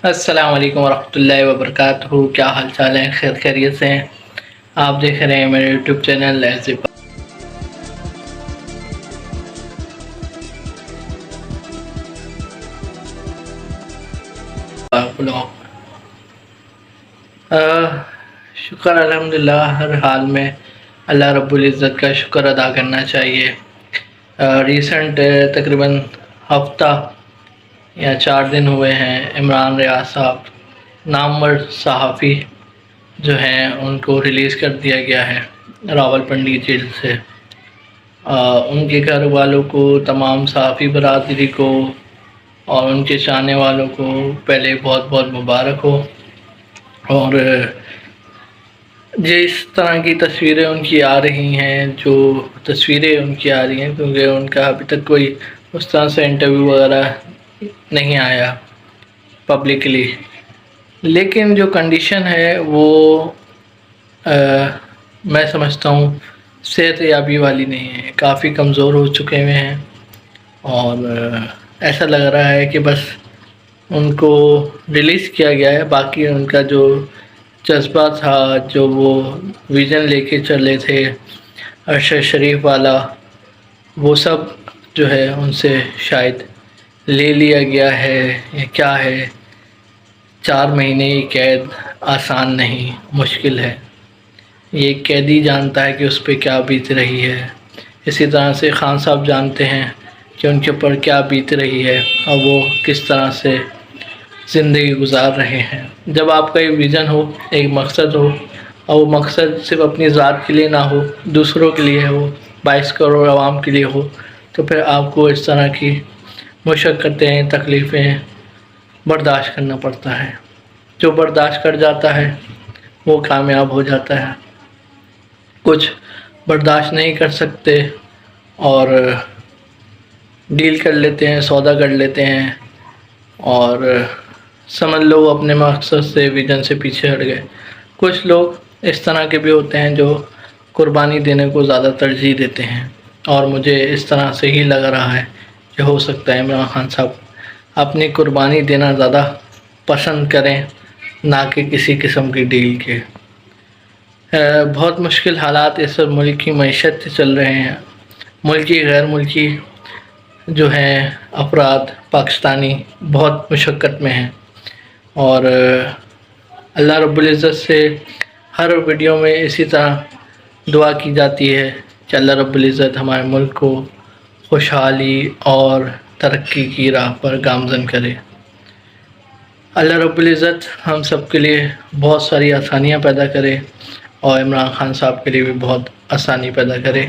السلام علیکم ورحمۃ اللہ وبرکاتہ۔ کیا حال چال ہے؟ خیر خیریت سے ہیں؟ آپ دیکھ رہے ہیں میرے یوٹیوب چینل بلاگ۔ شکر الحمدللہ، ہر حال میں اللہ رب العزت کا شکر ادا کرنا چاہیے۔ ریسنٹ تقریباً ہفتہ یا 4 دن ہوئے ہیں عمران ریاض صاحب نامور صحافی جو ہیں ان کو ریلیز کر دیا گیا ہے راولپنڈی جیل سے۔ ان کے گھر والوں کو، تمام صحافی برادری کو اور ان کے چاہنے والوں کو پہلے بہت بہت مبارک ہو۔ اور جس طرح کی تصویریں ان کی آ رہی ہیں، کیونکہ ان کا ابھی تک کوئی اس طرح سے انٹرویو وغیرہ نہیں آیا پبلکلی، لیکن جو کنڈیشن ہے وہ میں سمجھتا ہوں صحت یابی والی نہیں ہے، کافی کمزور ہو چکے ہوئے ہیں، اور ایسا لگ رہا ہے کہ بس ان کو ریلیز کیا گیا ہے، باقی ان کا جو جذبہ تھا، جو وہ ویژن لے کے چلے تھے ارشد شریف والا، وہ سب جو ہے ان سے شاید لے لیا گیا ہے یا کیا ہے۔ 4 مہینے کی قید آسان نہیں، مشکل ہے۔ یہ قیدی جانتا ہے کہ اس پہ کیا بیت رہی ہے، اسی طرح سے خان صاحب جانتے ہیں کہ ان کے اوپر کیا بیت رہی ہے اور وہ کس طرح سے زندگی گزار رہے ہیں۔ جب آپ کا ایک ویژن ہو، ایک مقصد ہو، اور وہ مقصد صرف اپنی ذات کے لیے نہ ہو، دوسروں کے لیے ہو، 22 کروڑ عوام کے لیے ہو، تو پھر آپ کو اس طرح کی مشقتیں، تکلیفیں برداشت کرنا پڑتا ہے۔ جو برداشت کر جاتا ہے وہ کامیاب ہو جاتا ہے۔ کچھ برداشت نہیں کر سکتے اور ڈیل کر لیتے ہیں، سودا کر لیتے ہیں، اور سمجھ لو وہ اپنے مقصد سے، ویژن سے پیچھے ہٹ گئے۔ کچھ لوگ اس طرح کے بھی ہوتے ہیں جو قربانی دینے کو زیادہ ترجیح دیتے ہیں، اور مجھے اس طرح سے ہی لگ رہا ہے کہ ہو سکتا ہے عمران خان صاحب اپنی قربانی دینا زیادہ پسند کریں، نہ کہ کسی قسم کی ڈیل کے۔ بہت مشکل حالات اس وقت ملک کی معیشت سے چل رہے ہیں۔ ملکی، غیر ملکی جو ہیں افراد پاکستانی بہت مشقت میں ہیں، اور اللہ رب العزت سے ہر ویڈیو میں اسی طرح دعا کی جاتی ہے کہ اللہ رب العزت ہمارے ملک کو خوشحالی اور ترقی کی راہ پر گامزن کرے۔ اللہ رب العزت ہم سب کے لیے بہت ساری آسانیاں پیدا کرے، اور عمران خان صاحب کے لیے بھی بہت آسانی پیدا کرے۔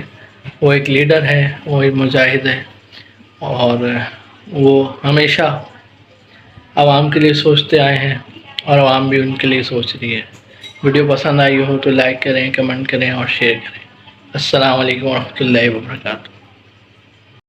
وہ ایک لیڈر ہے، وہ ایک مجاہد ہے، اور وہ ہمیشہ عوام کے لیے سوچتے آئے ہیں، اور عوام بھی ان کے لیے سوچ رہی ہے۔ ویڈیو پسند آئی ہو تو لائک کریں، کمنٹ کریں اور شیئر کریں۔ السلام علیکم ورحمۃ اللہ وبرکاتہ۔